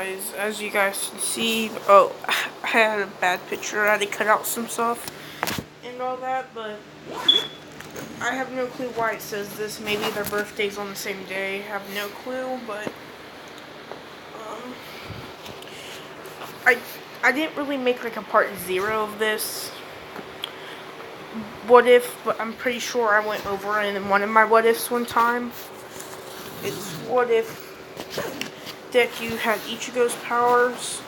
guys, as you guys can see, oh, I had a bad picture. I had to cut out some stuff and all that, but I have no clue why it says this. Maybe their birthday's on the same day. I have no clue, but um, I I didn't really make like a part 0 of this. What if? But I'm pretty sure I went over it in one of my what ifs one time. It's what if Deku had Ichigo's powers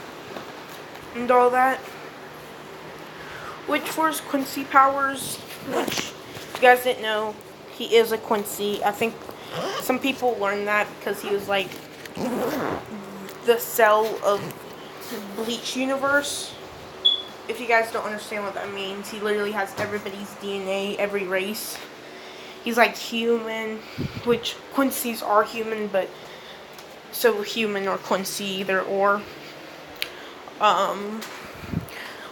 and all that. Which for his Quincy powers, which if you guys didn't know, he is a Quincy. I think some people learned that because he was like the cell of Bleach universe. If you guys don't understand what that means, he literally has everybody's DNA, every race. He's like human, which Quincy's are human, but so human or Quincy, either or.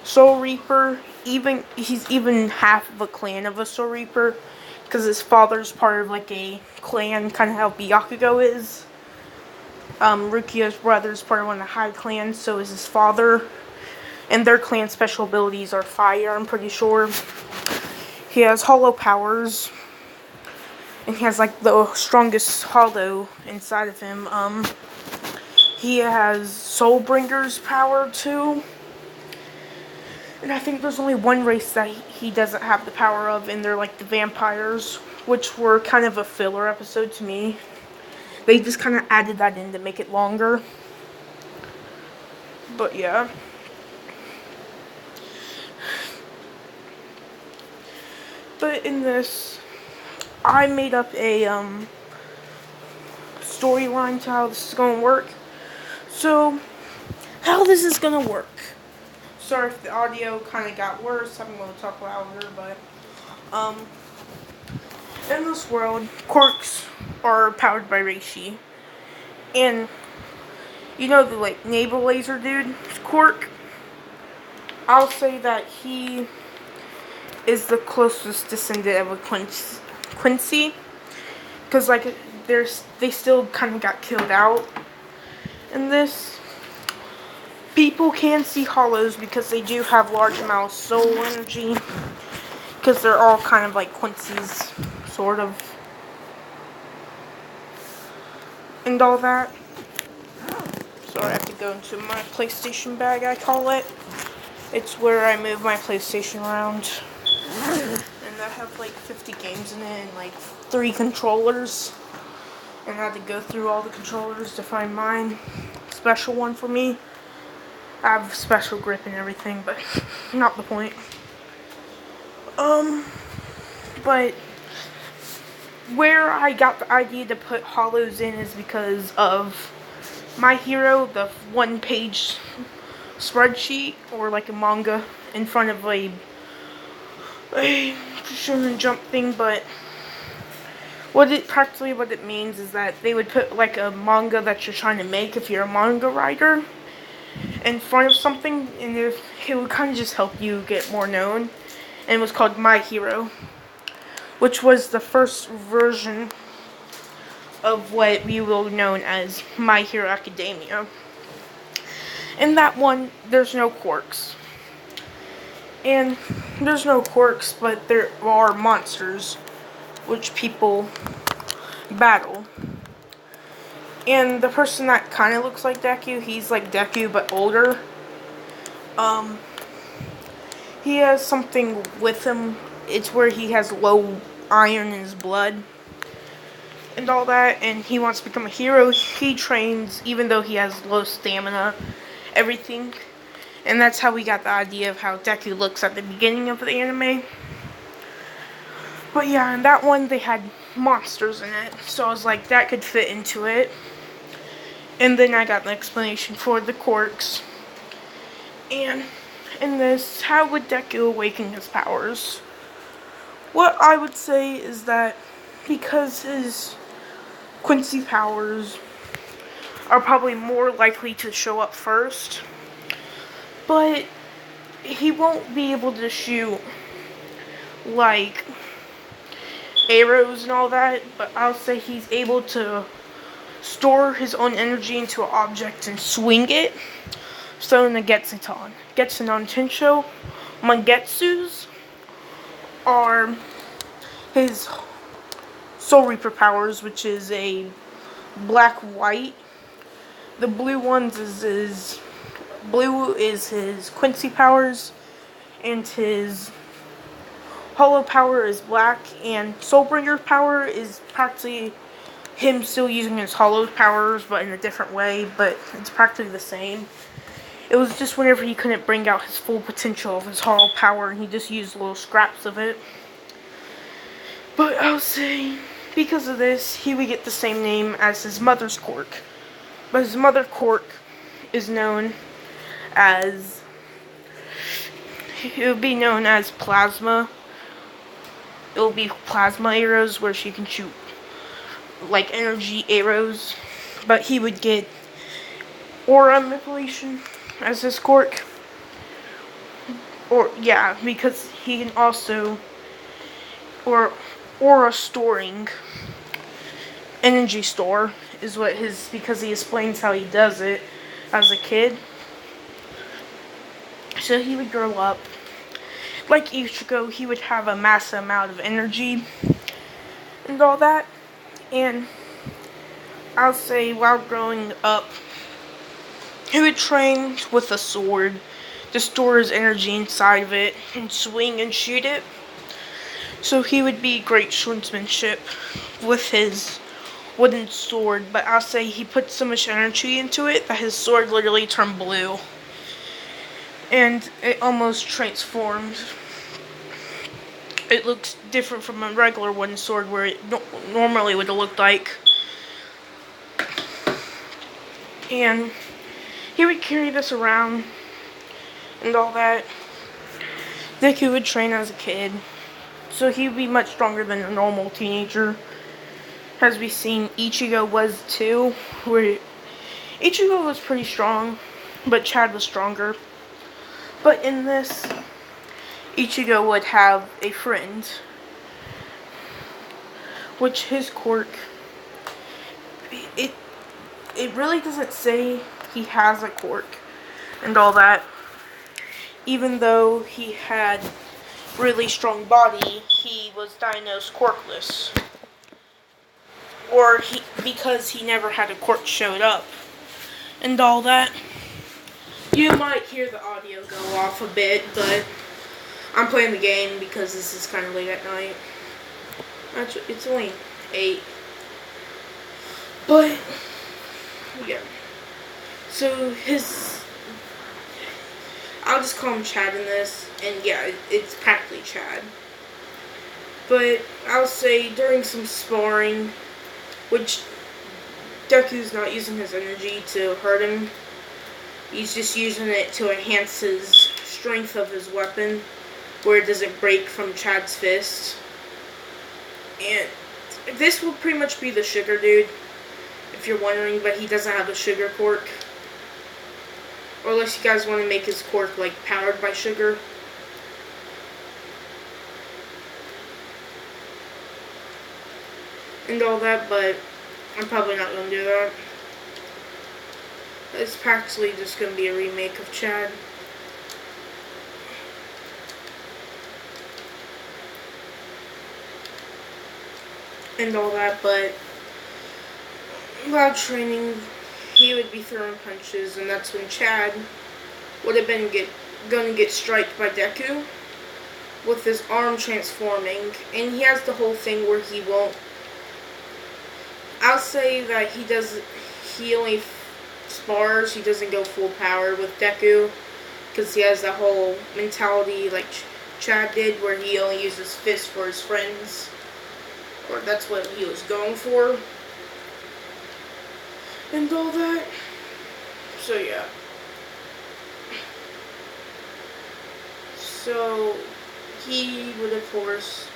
Soul Reaper, he's even half of a clan of a Soul Reaper, because his father's part of like a clan, kind of how Byakugo is. Rukia's brother's part of one of the high clans, so is his father. And their clan special abilities are fire, I'm pretty sure. He has hollow powers. And he has like the strongest hollow inside of him. He has Soulbringer's power too. And I think there's only one race that he doesn't have the power of, and they're like the vampires, which were kind of a filler episode to me. They just kind of added that in to make it longer. But yeah. But in this, I made up a storyline to how this is going to work. So, how this is going to work. Sorry if the audio kind of got worse. I'm going to talk louder, but in this world, quirks are powered by Reishi. And you know the like neighbor laser dude, quirk? I'll say that he is the closest descendant of a Quincy, because like they still kind of got killed out in this. People can see hollows because they do have large amounts of soul energy, because they're all kind of like Quincy's, sort of, and all that. So I have to go into my PlayStation bag, I call it. It's where I move my PlayStation around. And I have like 50 games in it and like 3 controllers. And I had to go through all the controllers to find mine. Special one for me. I have special grip and everything, but not the point. But where I got the idea to put hollows in is because of My Hero, the 1-page spreadsheet, or like a manga in front of a shonen jump thing, but what it means is that they would put like a manga that you're trying to make, if you're a manga writer, in front of something, and it would kind of just help you get more known. And it was called My Hero, which was the first version of what we will know as My Hero Academia. In that one, there's no quirks. And there's no quirks, but there are monsters, which people battle. And the person that kind of looks like Deku, he's like Deku, but older. He has something with him. It's where he has low iron in his blood and all that, and he wants to become a hero. He trains even though he has low stamina, everything. And that's how we got the idea of how Deku looks at the beginning of the anime. But yeah, in that one they had monsters in it, so I was like, that could fit into it. And then I got the explanation for the quirks. And in this, how would Deku awaken his powers? What I would say is that because his Quincy powers are probably more likely to show up first, but he won't be able to shoot like arrows and all that, but I'll say he's able to store his own energy into an object and swing it. So in the Getsutan Tensho, Mangetsus are his Soul Reaper powers, which is a black-white. The blue is his Quincy powers, and his Hollow power is black, and Soulbringer power is practically him still using his Hollow powers, but in a different way, but it's practically the same. It was just whenever he couldn't bring out his full potential of his Hollow power, and he just used little scraps of it. But I'll say, because of this, he would get the same name as his mother's quirk. But his mother quirk is known as, it would be known as Plasma. It will be Plasma arrows, where she can shoot like energy arrows. But he would get Aura Manipulation as his quirk. Or yeah, because he can also Aura Storing. Energy Store is what his, because he explains how he does it as a kid. So he would grow up. Like Ichgo, he would have a massive amount of energy and all that. And I'll say, while growing up, he would train with a sword to store his energy inside of it and swing and shoot it. So he would be great swordsmanship with his wooden sword, but I'll say he put so much energy into it that his sword literally turned blue. And it almost transformed. It looks different from a regular wooden sword, where it normally would have looked like. And he would carry this around and all that. Deku would train as a kid, so he would be much stronger than a normal teenager. As we've seen, Ichigo was too, where Ichigo was pretty strong, but Chad was stronger. But in this, Ichigo would have a friend, which his quirk, it really doesn't say he has a quirk and all that. Even though he had really strong body, he was diagnosed quirkless. Or because he never had a quirk showed up and all that. You might hear the audio go off a bit, but I'm playing the game because this is kind of late at night. Actually, it's only 8. But yeah. So I'll just call him Chad in this, and yeah, it's practically Chad. But I'll say during some sparring, which Deku's not using his energy to hurt him, he's just using it to enhance his strength of his weapon, where it doesn't break from Chad's fist. And this will pretty much be the sugar dude, if you're wondering, but he doesn't have a sugar quirk. Or unless you guys want to make his quirk like powered by sugar. And all that, but I'm probably not going to do that. It's practically just going to be a remake of Chad. And all that, but while training, he would be throwing punches, and that's when Chad would have been gonna get striked by Deku with his arm transforming, and he has the whole thing where he won't. I'll say that he only spars, he doesn't go full power with Deku, because he has that whole mentality like Chad did, where he only uses fists for his friends, or that's what he was going for. And all that. So yeah. So he would of course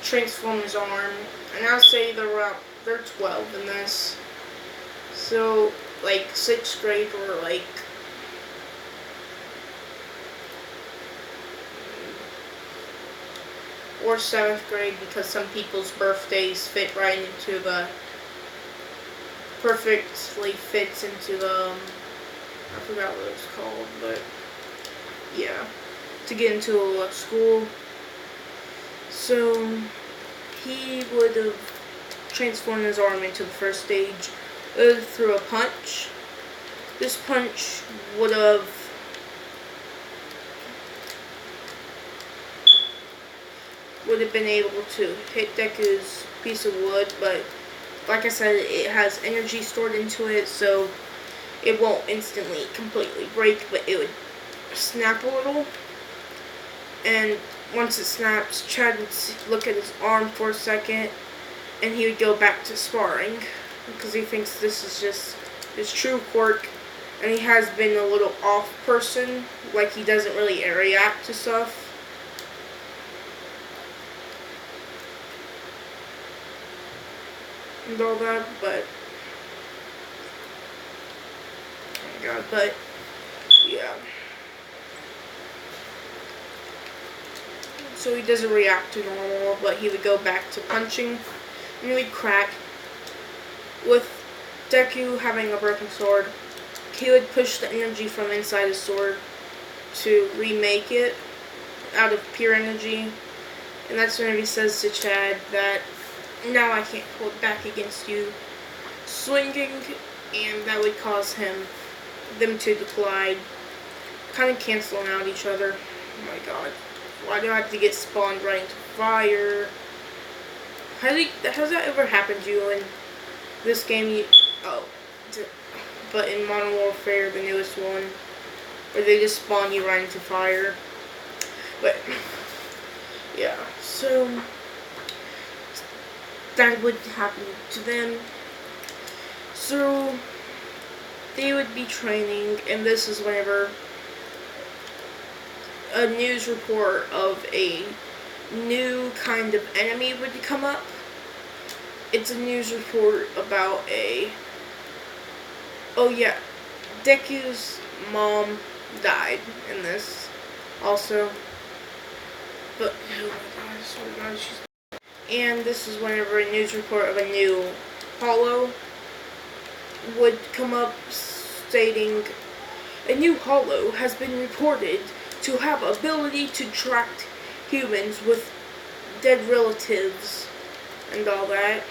transform his arm, and I'll say they're 12 in this. So like 6th grade or like or 7th grade, because some people's birthdays fit right into the perfectly fits into the, I forgot what it's called, but yeah, to get into a school. So he would have transformed his arm into the first stage through a punch. This punch would have been able to hit Deku's piece of wood, but like I said, it has energy stored into it, so it won't instantly completely break, but it would snap a little. And once it snaps, Chad would look at his arm for a second, and he would go back to sparring, because he thinks this is just his true quirk, and he has been a little off person, like he doesn't really react to stuff. And all that, but oh my god, but yeah. So he doesn't react to normal, but he would go back to punching, and he would crack. With Deku having a broken sword, he would push the energy from inside his sword to remake it out of pure energy, and that's when he says to Chad that now I can't hold back against you, swinging, and that would cause them to collide, kind of canceling out each other. Oh my god, why do I have to get spawned right into fire? Has that ever happened to you in this game? But in Modern Warfare, the newest one, where they just spawn you right into fire. But yeah, so that would happen to them. So they would be training, and this is whenever a news report of a new kind of enemy would come up. It's a news report about oh yeah, Deku's mom died in this also. But oh my gosh, and this is whenever a news report of a new hollow would come up stating a new hollow has been reported to have ability to track humans with dead relatives and all that.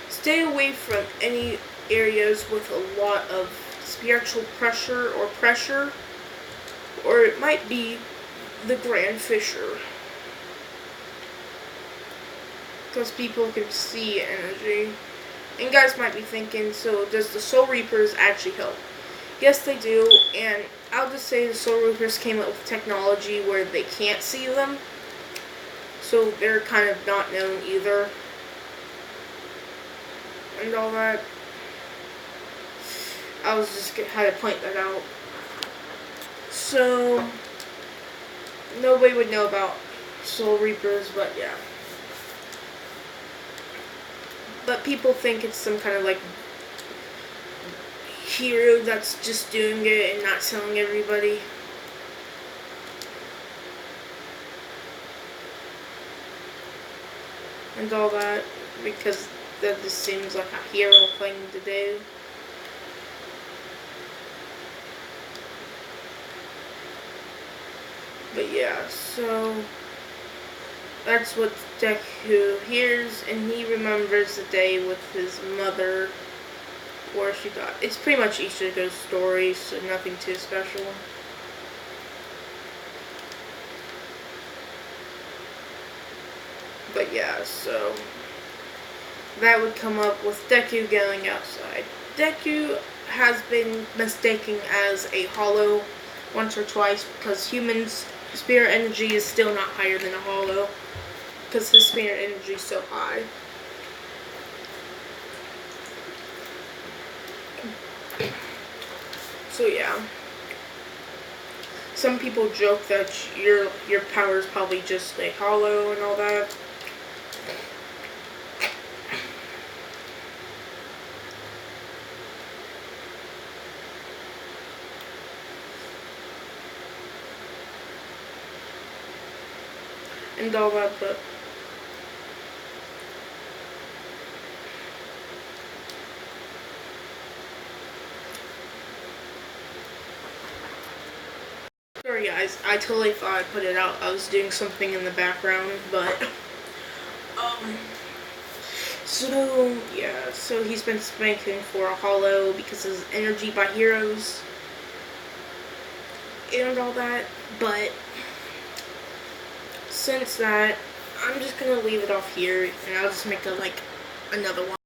Stay away from any areas with a lot of spiritual pressure, or it might be the Grand Fissure. Because people can see energy. And guys might be thinking, so does the Soul Reapers actually help? Yes, they do, and I'll just say the Soul Reapers came up with technology where they can't see them, so they're kind of not known either. And all that. I was just had to point that out. So nobody would know about Soul Reapers, but yeah. But people think it's some kind of like hero that's just doing it and not telling everybody. And all that, because that just seems like a hero thing to do. But yeah, so that's what Deku hears, and he remembers the day with his mother where she died. It's pretty much Ichigo's story, so nothing too special. But yeah, so that would come up with Deku going outside. Deku has been mistaken as a hollow once or twice because humans' spirit energy is still not higher than a hollow because his spirit energy is so high. So yeah, some people joke that your power is probably just a hollow and all that. And all that, but sorry guys, I totally thought I put it out. I was doing something in the background, but so yeah, so he's been spanking for a hollow because of his energy by heroes and all that, but since that, I'm just gonna leave it off here and I'll just make another one.